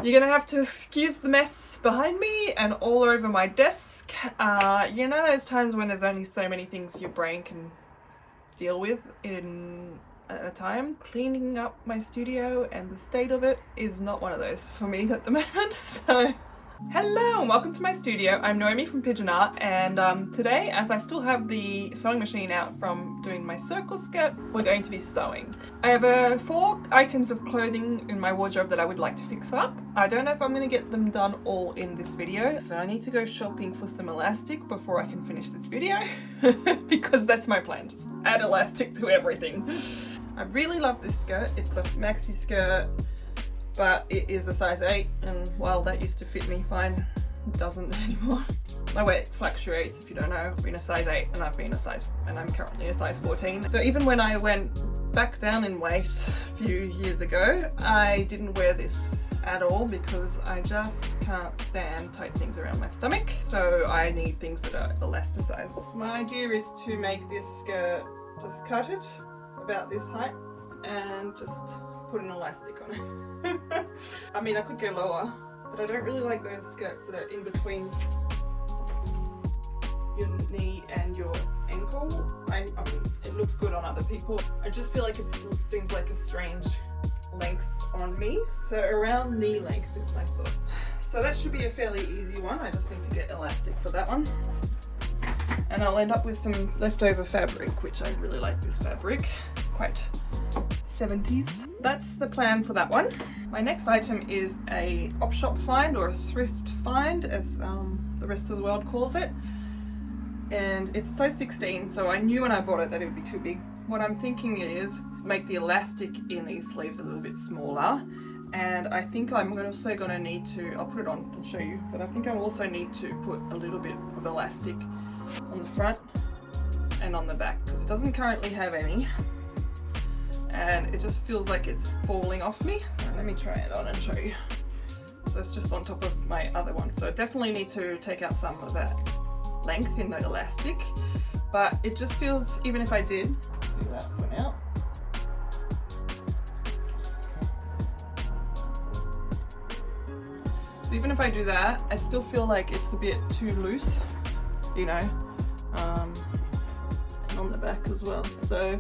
You're gonna have to excuse the mess behind me and all over my desk. You know those times when there's only so many things your brain can deal with at a time? Cleaning up my studio and the state of it is not one of those for me at the moment, so... Hello and welcome to my studio. I'm Naomi from Pigeon Art, and today, as I still have the sewing machine out from doing my circle skirt, we're going to be sewing. I have 4 items of clothing in my wardrobe that I would like to fix up. I don't know if I'm going to get them done all in this video, so I need to go shopping for some elastic before I can finish this video because that's my plan, just add elastic to everything. I really love this skirt. It's a maxi skirt, but it is a size 8, and while that used to fit me fine, it doesn't anymore. My weight fluctuates, if you don't know. I've been a size 8 and I'm currently a size 14. So even when I went back down in weight a few years ago, I didn't wear this at all because I just can't stand tight things around my stomach. So I need things that are elasticized. My idea is to make this skirt, just cut it about this height and just put an elastic on it. I mean, I could go lower, but I don't really like those skirts that are in between your knee and your ankle. I mean, it looks good on other people. I just feel like it seems like a strange length on me. So around knee length is my thought. So that should be a fairly easy one. I just need to get elastic for that one. And I'll end up with some leftover fabric, which I really like this fabric. Quite 70s. That's the plan for that one. My next item is a op shop find, or a thrift find, as the rest of the world calls it. And it's a size 16, so I knew when I bought it that it would be too big. What I'm thinking is make the elastic in these sleeves a little bit smaller. And I think I'm also going to need to, I'll put it on and show you, but I think I'll also need to put a little bit of elastic on the front and on the back, because it doesn't currently have any. And it just feels like it's falling off me. So let me try it on and show you. So it's just on top of my other one. So I definitely need to take out some of that length in the elastic. But it just feels, even if I did do that for now. So even if I do that, I still feel like it's a bit too loose, you know, and on the back as well. So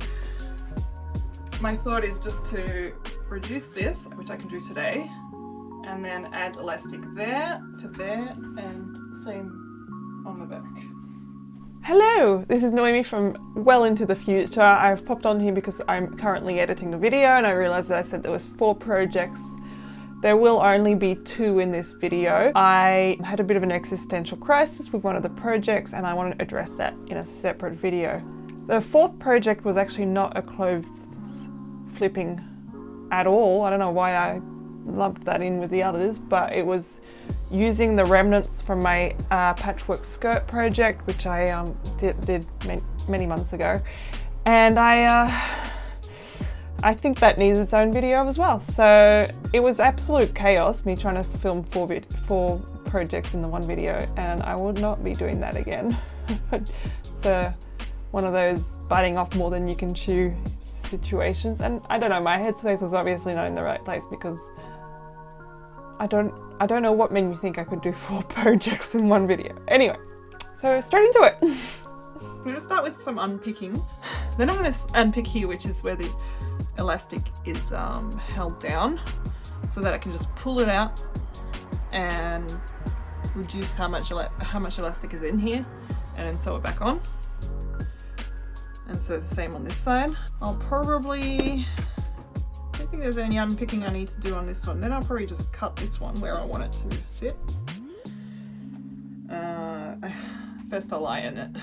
my thought is just to reduce this, which I can do today, and then add elastic there to there, and same on the back. Hello, this is Naomi from well into the future. I've popped on here because I'm currently editing the video, and I realized that I said there was 4 projects. There will only be 2 in this video. I had a bit of an existential crisis with one of the projects, and I want to address that in a separate video. The 4th project was actually not a clothes flipping at all. I don't know why I lumped that in with the others, but it was using the remnants from my patchwork skirt project, which I did many months ago, and I think that needs its own video as well. So it was absolute chaos, me trying to film 4 projects in the one video, and I would not be doing that again. So one of those biting off more than you can chew situations, and I don't know, my headspace was obviously not in the right place, because I don't know what made me think I could do 4 projects in one video. Anyway, so straight into it. I'm going to start with some unpicking. Then I'm going to unpick here, which is where the elastic is held down, so that I can just pull it out and reduce how much elastic is in here, and then sew it back on. And so the same on this side. I'll probably, I don't think there's any unpicking I need to do on this one. Then I'll probably just cut this one where I want it to sit. First I'll iron it.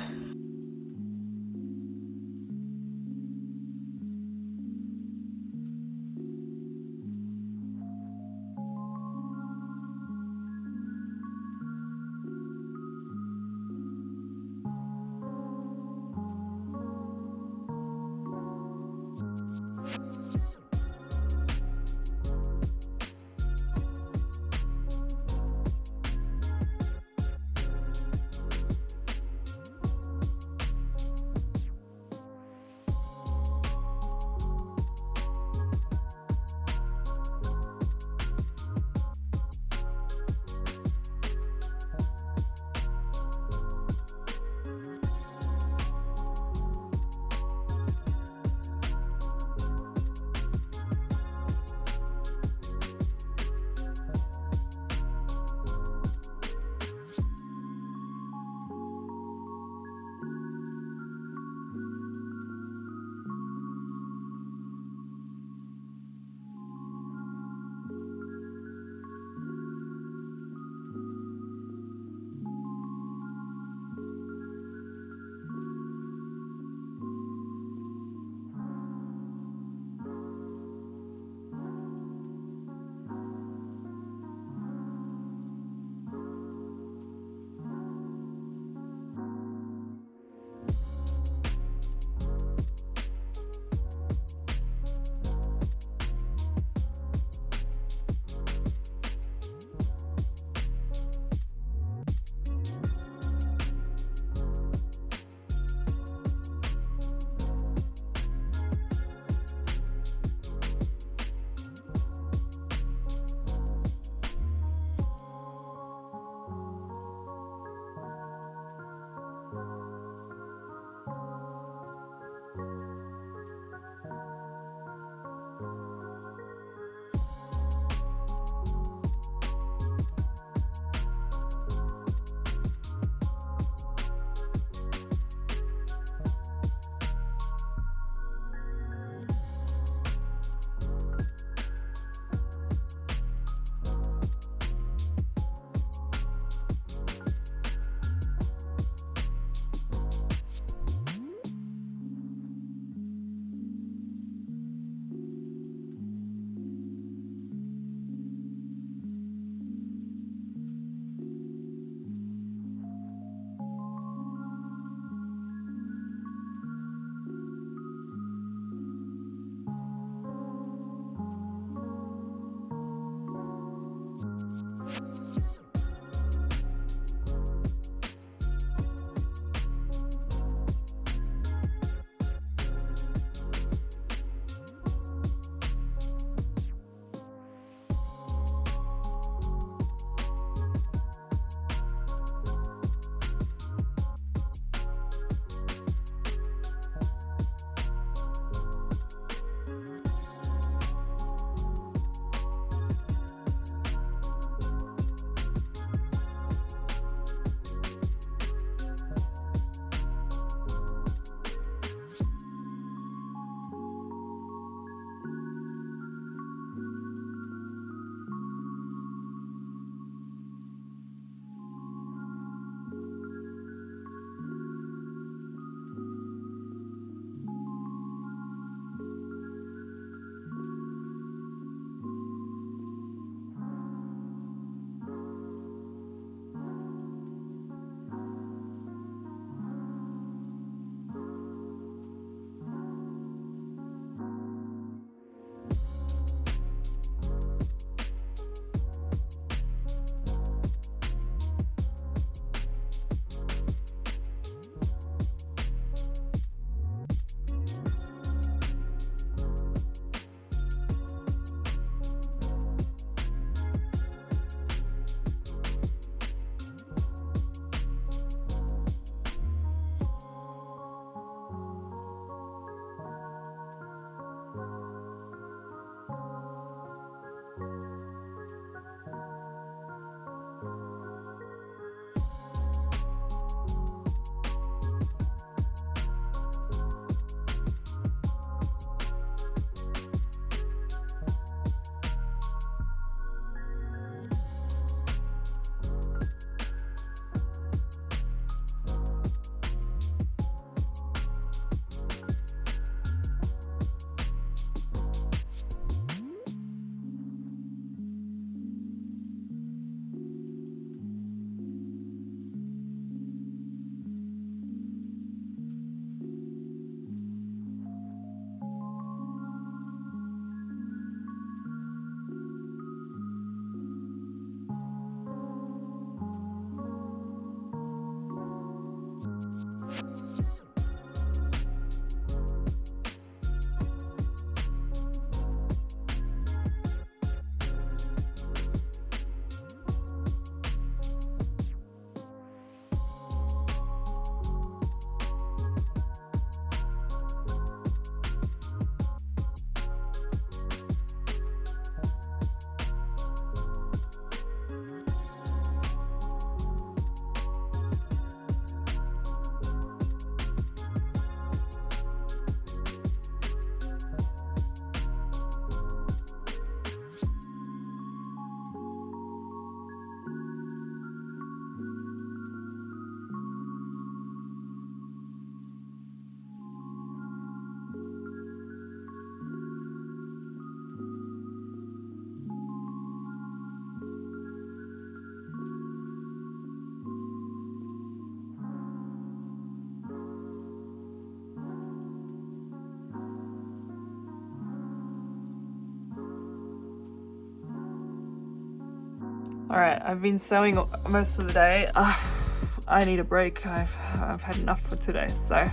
Alright, I've been sewing most of the day. I need a break. I've had enough for today, so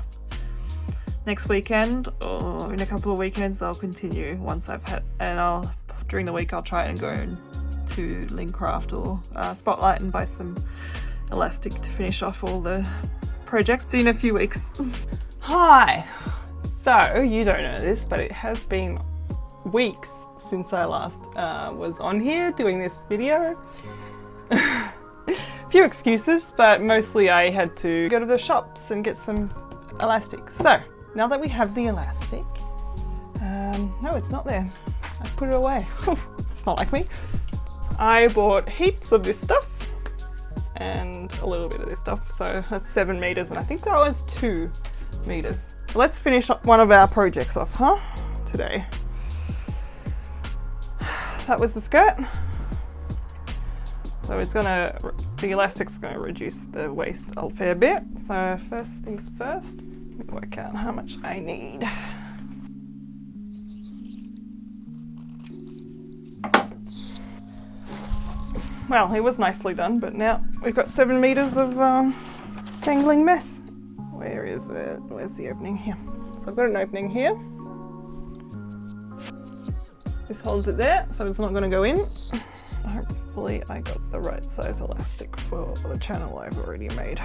next weekend or in a couple of weekends I'll continue once I've had, and during the week I'll try and go to Lincraft or Spotlight and buy some elastic to finish off all the projects. See you in a few weeks. Hi! So, you don't know this, but it has been weeks since I last was on here doing this video. A few excuses, but mostly I had to go to the shops and get some elastic. So, now that we have the elastic, no, it's not there. I put it away. It's not like me. I bought heaps of this stuff and a little bit of this stuff. So that's 7 meters, and I think that was 2 meters. So let's finish up one of our projects off, today. That was the skirt. So the elastic's gonna reduce the waist a fair bit. So first things first, let me work out how much I need. Well, it was nicely done, but now we've got 7 meters of tangling mess. Where is it? Where's the opening here? So I've got an opening here. This holds it there, so it's not going to go in. Hopefully I got the right size elastic for the channel I've already made.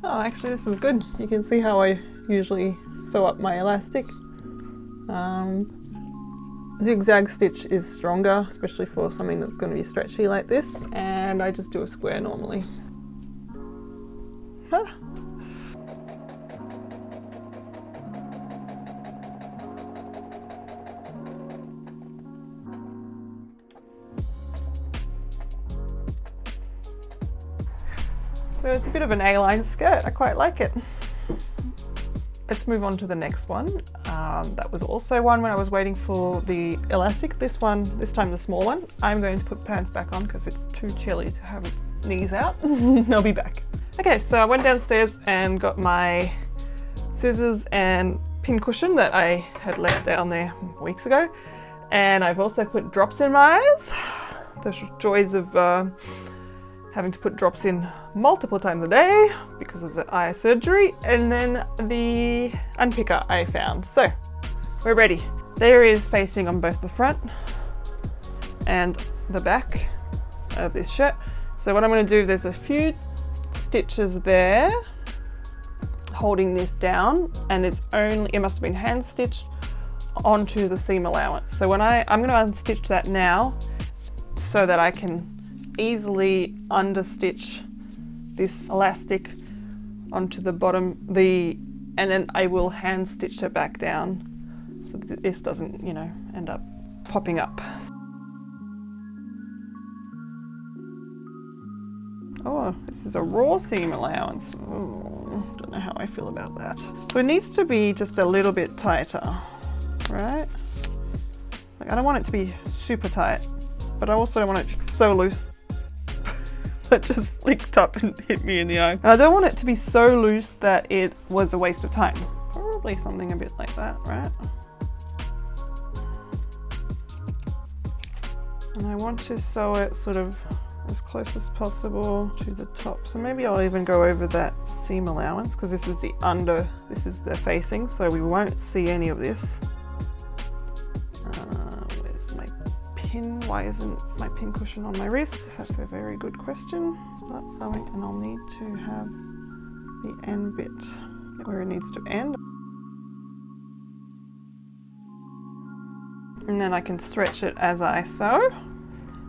Oh, actually this is good. You can see how I usually sew up my elastic. Zigzag stitch is stronger, especially for something that's going to be stretchy like this, and I just do a square normally. So it's a bit of an A-line skirt. I quite like it. Let's move on to the next one. That was also one when I was waiting for the elastic. This time the small one. I'm going to put pants back on because it's too chilly to have knees out. I'll be back. Okay, so I went downstairs and got my scissors and pin cushion that I had left down there weeks ago. And I've also put drops in my eyes. The joys of having to put drops in multiple times a day because of the eye surgery, and then the unpicker I found. So we're ready. There is facing on both the front and the back of this shirt. So what I'm going to do, there's a few stitches there holding this down, and it must have been hand stitched onto the seam allowance. So I'm going to unstitch that now so that I can easily understitch this elastic onto the bottom, and then I will hand stitch it back down so that this doesn't, end up popping up. Oh, this is a raw seam allowance. Oh, don't know how I feel about that. So it needs to be just a little bit tighter, right? Like, I don't want it to be super tight, but I also don't want it so loose that just flicked up and hit me in the eye. And I don't want it to be so loose that it was a waste of time. Probably something a bit like that, right? And I want to sew it sort of as close as possible to the top. So maybe I'll even go over that seam allowance, because this is the facing, so we won't see any of this. Where's my pin? Why isn't my pin cushion on my wrist? That's a very good question. Start sewing, and I'll need to have the end bit where it needs to end. And then I can stretch it as I sew.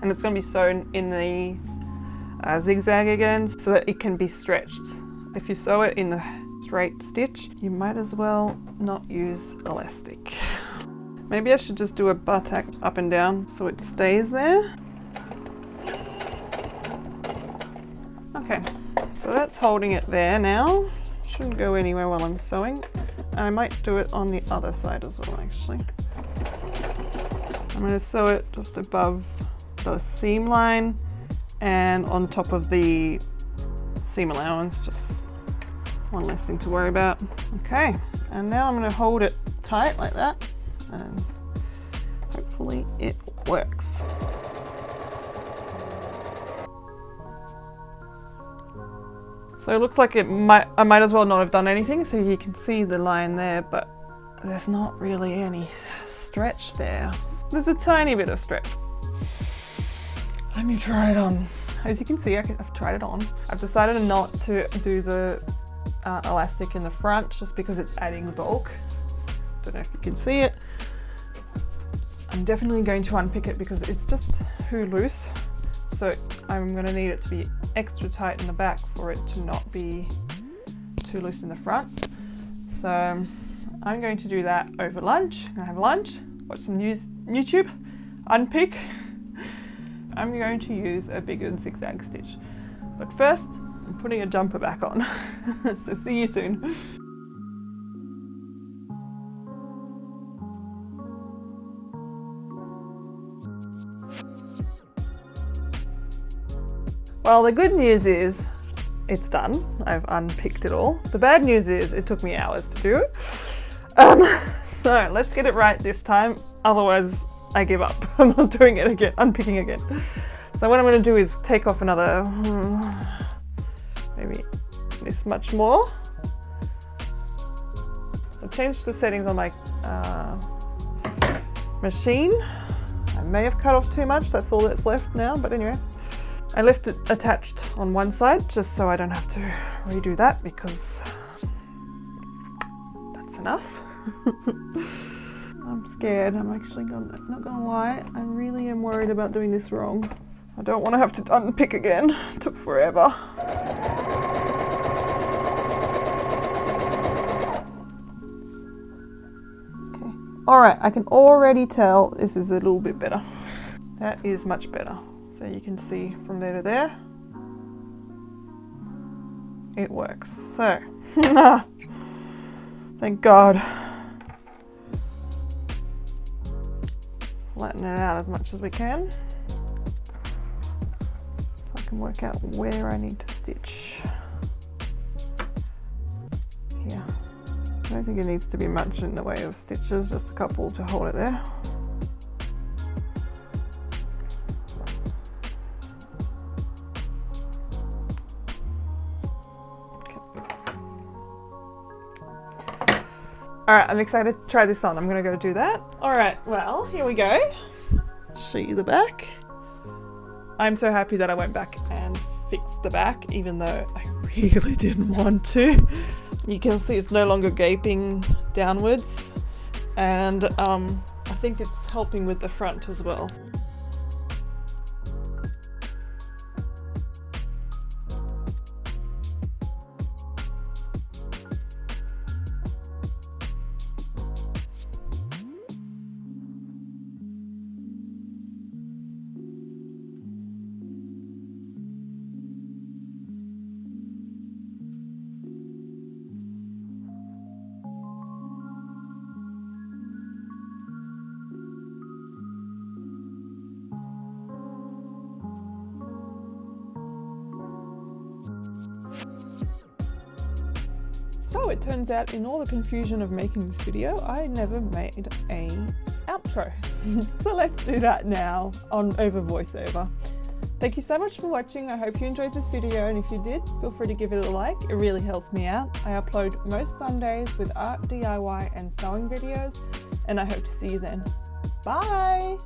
And it's going to be sewn in the zigzag again so that it can be stretched. If you sew it in the straight stitch, you might as well not use elastic. Maybe I should just do a bar tack up and down so it stays there. Okay, so that's holding it there now. Shouldn't go anywhere while I'm sewing. I might do it on the other side as well, actually. I'm going to sew it just above the seam line and on top of the seam allowance, just one less thing to worry about. Okay, and now I'm going to hold it tight like that and hopefully it works. So it looks like I might as well not have done anything, so you can see the line there, but there's not really any stretch there. There's a tiny bit of stretch. Let me try it on. As you can see, I've tried it on. I've decided not to do the elastic in the front just because it's adding bulk. Don't know if you can see it. I'm definitely going to unpick it because it's just too loose. So I'm going to need it to be extra tight in the back for it to not be too loose in the front. So I'm going to do that over lunch. I'm going to have lunch, watch some YouTube, unpick. I'm going to use a bigger zigzag stitch. But first, I'm putting a jumper back on. So see you soon. Well, the good news is it's done. I've unpicked it all. The bad news is it took me hours to do it. So let's get it right this time. Otherwise, I give up. I'm not doing it again, unpicking again. So what I'm going to do is take off another, maybe this much more. I've changed the settings on my machine. I may have cut off too much. That's all that's left now, but anyway. I left it attached on one side just so I don't have to redo that because that's enough. I'm scared. I'm actually not gonna lie. I really am worried about doing this wrong. I don't want to have to unpick again. It took forever. Okay. All right. I can already tell this is a little bit better. That is much better. So you can see from there to there, it works. So, thank God. Flatten it out as much as we can. So I can work out where I need to stitch. Here. I don't think it needs to be much in the way of stitches, just a couple to hold it there. All right, I'm excited to try this on. I'm gonna go do that. All right, well, here we go. Show you the back. I'm so happy that I went back and fixed the back, even though I really didn't want to. You can see it's no longer gaping downwards. And I think it's helping with the front as well. So it turns out in all the confusion of making this video, I never made an outro. So let's do that now over voiceover. Thank you so much for watching. I hope you enjoyed this video, and if you did, feel free to give it a like. It really helps me out. I upload most Sundays with art, DIY and sewing videos, and I hope to see you then. Bye!